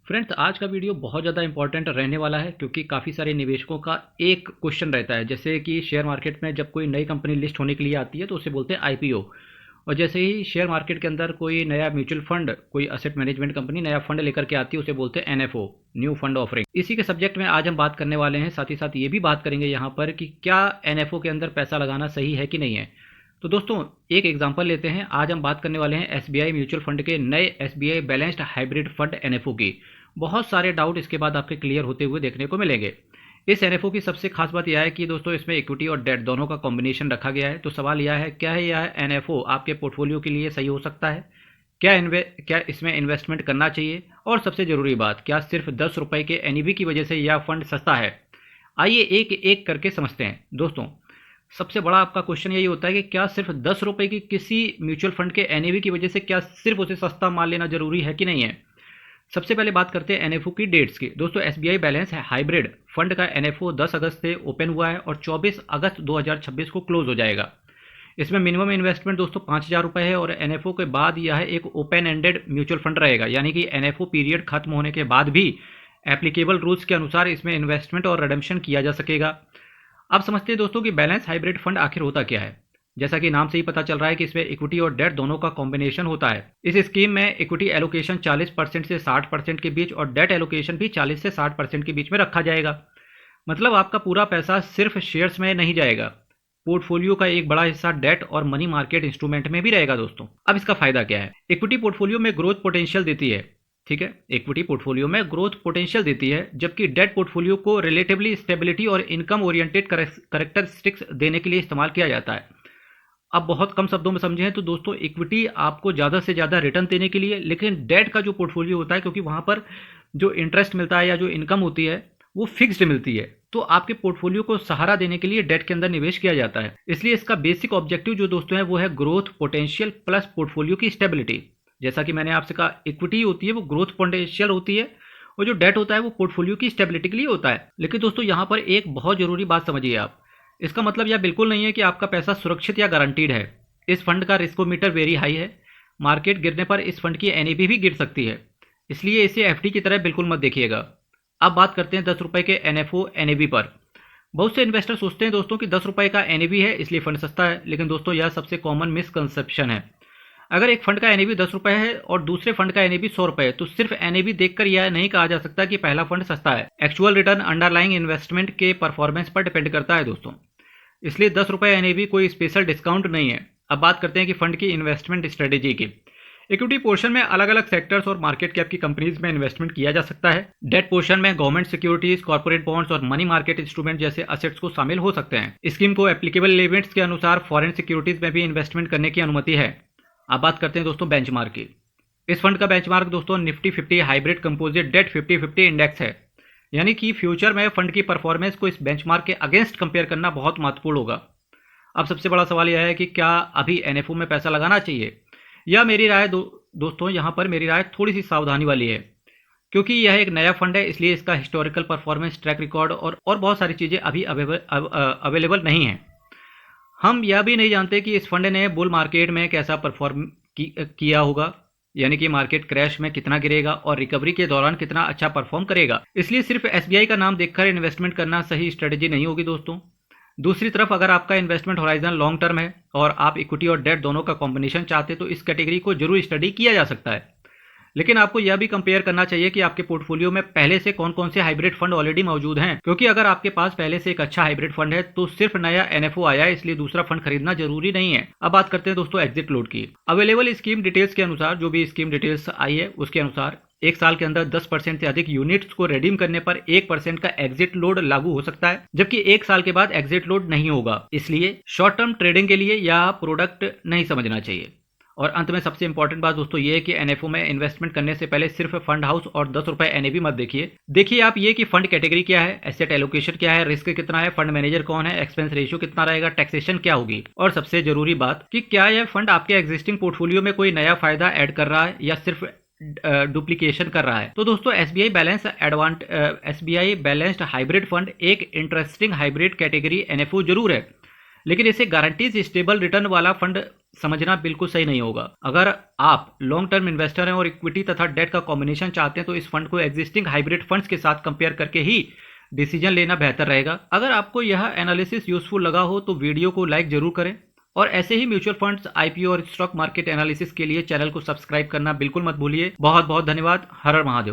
Friends, आज का video बहुत ज़्यादा इंपॉर्टेंट रहने वाला है क्योंकि काफ़ी सारे निवेशकों का एक क्वेश्चन रहता है। जैसे कि शेयर मार्केट में जब कोई नई कंपनी लिस्ट होने के लिए आती है तो उसे बोलते हैं आईपीओ। और जैसे ही शेयर मार्केट के अंदर कोई नया म्यूचुअल फंड, कोई असेट मैनेजमेंट कंपनी नया फंड लेकर के आती है, उसे बोलते हैं एनएफओ, न्यू फंड ऑफरिंग। इसी के सब्जेक्ट में आज हम बात करने वाले हैं। साथ ही साथ ये भी बात करेंगे यहाँ पर कि क्या एनएफओ के अंदर पैसा लगाना सही है कि नहीं है। तो दोस्तों, एक एग्जांपल लेते हैं। आज हम बात करने वाले हैं एसबीआई म्यूचुअल फंड के नए SBI balanced hybrid fund NFO की। बहुत सारे डाउट इसके बाद आपके क्लियर होते हुए देखने को मिलेंगे। इस एनएफओ की सबसे खास बात यह है कि दोस्तों, इसमें इक्विटी और डेट दोनों का कॉम्बिनेशन रखा गया है। तो सवाल यह है, क्या है यह एनएफओ आपके पोर्टफोलियो के लिए सही हो सकता है? क्या इसमें इन्वेस्टमेंट करना चाहिए? और सबसे ज़रूरी बात, क्या सिर्फ 10 रुपये के एनईवी की वजह से यह फंड सस्ता है? आइए एक एक करके समझते हैं। दोस्तों, सबसे बड़ा आपका क्वेश्चन यही होता है कि क्या सिर्फ 10 रुपये की किसी म्यूचुअल फंड के एनईवी की वजह से क्या सिर्फ उसे सस्ता मान लेना जरूरी है कि नहीं है? सबसे पहले बात करते हैं एनएफओ की डेट्स की। दोस्तों, एसबीआई बैलेंस है हाइब्रिड फंड का एनएफओ 10 अगस्त से ओपन हुआ है और 24 अगस्त 2026 को क्लोज हो जाएगा। इसमें मिनिमम इन्वेस्टमेंट दोस्तों 5,000 रुपये है और एनएफओ के बाद यह एक ओपन एंडेड म्यूचुअल फंड रहेगा, यानी कि एनएफओ पीरियड खत्म होने के बाद भी एप्लीकेबल रूल्स के अनुसार इसमें इन्वेस्टमेंट और रिडेम्पशन किया जा सकेगा। अब समझते हैं दोस्तों कि बैलेंस हाइब्रिड फंड आखिर होता क्या है। जैसा कि नाम से ही पता चल रहा है कि इसमें इक्विटी और डेट दोनों का कॉम्बिनेशन होता है। इस स्कीम में इक्विटी एलोकेशन 40% से 60% के बीच और डेट एलोकेशन भी 40 से 60% के बीच में रखा जाएगा। मतलब आपका पूरा पैसा सिर्फ शेयर्स में नहीं जाएगा, पोर्टफोलियो का एक बड़ा हिस्सा डेट और मनी मार्केट इंस्ट्रूमेंट में भी रहेगा। दोस्तों, अब इसका फायदा क्या है? इक्विटी पोर्टफोलियो में ग्रोथ पोटेंशियल देती है। ठीक है, इक्विटी पोर्टफोलियो में ग्रोथ पोटेंशियल देती है, जबकि डेट पोर्टफोलियो को रिलेटिवली स्टेबिलिटी और इनकम ओरिएंटेड करेक्टरिस्टिक्स देने के लिए इस्तेमाल किया जाता है। अब बहुत कम शब्दों में समझें तो दोस्तों, इक्विटी आपको ज़्यादा से ज़्यादा रिटर्न देने के लिए, लेकिन डेट का जो पोर्टफोलियो होता है, क्योंकि वहाँ पर जो इंटरेस्ट मिलता है या जो इनकम होती है वो फिक्स्ड मिलती है, तो आपके पोर्टफोलियो को सहारा देने के लिए डेट के अंदर निवेश किया जाता है। इसलिए इसका बेसिक ऑब्जेक्टिव जो दोस्तों है वो है ग्रोथ पोटेंशियल प्लस पोर्टफोलियो की स्टेबिलिटी। जैसा कि मैंने आपसे कहा, इक्विटी होती है वो ग्रोथ पोटेंशियल होती है और जो डेट होता है वो पोर्टफोलियो की स्टेबिलिटी के लिए होता है। लेकिन दोस्तों, यहाँ पर एक बहुत जरूरी बात समझिए आप। इसका मतलब यह बिल्कुल नहीं है कि आपका पैसा सुरक्षित या गारंटीड है। इस फंड का रिस्कोमीटर वेरी हाई है। मार्केट गिरने पर इस फंड की एनएवी भी गिर सकती है, इसलिए इसे एफडी की तरह बिल्कुल मत देखिएगा। अब बात करते हैं 10 रुपये के एनएफओ एनएवी पर। बहुत से इन्वेस्टर सोचते हैं दोस्तों कि 10 रुपये का एनएवी है इसलिए फंड सस्ता है, लेकिन दोस्तों यह सबसे कॉमन मिसकंसेप्शन है। अगर एक फंड का एनएवी 10 रुपये है और दूसरे फंड का एनएवी 100 रुपये है, तो सिर्फ एनएवी देखकर यह नहीं कहा जा सकता कि पहला फंड सस्ता है। एक्चुअल रिटर्न अंडरलाइंग इन्वेस्टमेंट के परफॉर्मेंस पर डिपेंड करता है दोस्तों, इसलिए 10 रुपये एनएवी कोई स्पेशल डिस्काउंट नहीं है। अब बात करते हैं कि फंड की इन्वेस्टमेंट स्ट्रेटेजी की। इक्विटी पोर्शन में अलग अलग सेक्टर्स और मार्केट कैप की कंपनीज में इन्वेस्टमेंट किया जा सकता है। डेट पोर्शन में गवर्नमेंट सिक्योरिटीज, कॉर्पोरेट बॉन्ड्स और मनी मार्केट इंस्ट्रूमेंट जैसे असेट्स को शामिल हो सकते हैं। स्कीम को एप्लीकेबल लिमिट्स के अनुसार फॉरेन सिक्योरिटीज में भी इन्वेस्टमेंट करने की अनुमति है। अब बात करते हैं दोस्तों बेंचमार्क की। इस फंड का बेंचमार्क दोस्तों Nifty 50 hybrid composite debt 50-50 index है, यानी कि फ्यूचर में फंड की परफॉर्मेंस को इस बेंचमार्क के अगेंस्ट कंपेयर करना बहुत महत्वपूर्ण होगा। अब सबसे बड़ा सवाल यह है कि क्या अभी एनएफओ में पैसा लगाना चाहिए, या मेरी राय दोस्तों यहाँ पर मेरी राय थोड़ी सी सावधानी वाली है, क्योंकि यह एक नया फंड है, इसलिए इसका हिस्टोरिकल परफॉर्मेंस, ट्रैक रिकॉर्ड और बहुत सारी चीज़ें अभी अवेलेबल नहीं हैं। हम यह भी नहीं जानते कि इस फंड ने बुल मार्केट में कैसा परफॉर्म किया होगा, यानी कि मार्केट क्रैश में कितना गिरेगा और रिकवरी के दौरान कितना अच्छा परफॉर्म करेगा। इसलिए सिर्फ एसबीआई का नाम देखकर इन्वेस्टमेंट करना सही स्ट्रेटेजी नहीं होगी दोस्तों। दूसरी तरफ अगर आपका इन्वेस्टमेंट होराइजन लॉन्ग टर्म है और आप इक्विटी और डेट दोनों का कॉम्बिनेशन चाहते हैं, तो इस कैटेगरी को जरूर स्टडी किया जा सकता है। लेकिन आपको यह भी कंपेयर करना चाहिए कि आपके पोर्टफोलियो में पहले से कौन कौन से हाइब्रिड फंड ऑलरेडी मौजूद हैं, क्योंकि अगर आपके पास पहले से एक अच्छा हाइब्रिड फंड है तो सिर्फ नया एनएफओ आया है इसलिए दूसरा फंड खरीदना जरूरी नहीं है। अब बात करते हैं दोस्तों एग्जिट लोड की। अवेलेबल स्कीम डिटेल्स के अनुसार, जो भी स्कीम डिटेल्स आई है उसके अनुसार, एक साल के अंदर 10% से अधिक यूनिट्स को रिडीम करने पर 1% का एग्जिट लोड लागू हो सकता है, जबकि एक साल के बाद एग्जिट लोड नहीं होगा। इसलिए शॉर्ट टर्म ट्रेडिंग के लिए यह प्रोडक्ट नहीं समझना चाहिए। और अंत में सबसे इंपॉर्टेंट बात दोस्तों ये है कि एनएफओ में इन्वेस्टमेंट करने से पहले सिर्फ फंड हाउस और 10 रुपये एनएवी मत देखिए आप ये कि फंड कैटेगरी क्या है, एसेट एलोकेशन क्या है, रिस्क कितना है, फंड मैनेजर कौन है, एक्सपेंस रेशियो कितना रहेगा, टैक्सेशन क्या होगी, और सबसे जरूरी बात कि क्या यह फंड आपके एग्जिस्टिंग पोर्टफोलियो में कोई नया फायदा ऐड कर रहा है या सिर्फ डुप्लीकेशन कर रहा है। तो दोस्तों एसबीआई बैलेंस्ड हाइब्रिड फंड एक इंटरेस्टिंग हाइब्रिड कैटेगरी एनएफओ जरूर है, लेकिन इसे गारंटीज स्टेबल रिटर्न वाला फंड समझना बिल्कुल सही नहीं होगा। अगर आप लॉन्ग टर्म इन्वेस्टर हैं और इक्विटी तथा डेट का कॉम्बिनेशन चाहते हैं तो इस फंड को एग्जिस्टिंग हाइब्रिड फंड्स के साथ कंपेयर करके ही डिसीजन लेना बेहतर रहेगा। अगर आपको यह एनालिसिस यूजफुल लगा हो तो वीडियो को लाइक जरूर करें और ऐसे ही म्यूचुअल फंड्स, आईपीओ और स्टॉक मार्केट एनालिसिस के लिए चैनल को सब्सक्राइब करना बिल्कुल मत भूलिए। बहुत बहुत धन्यवाद। हर हर महादेव।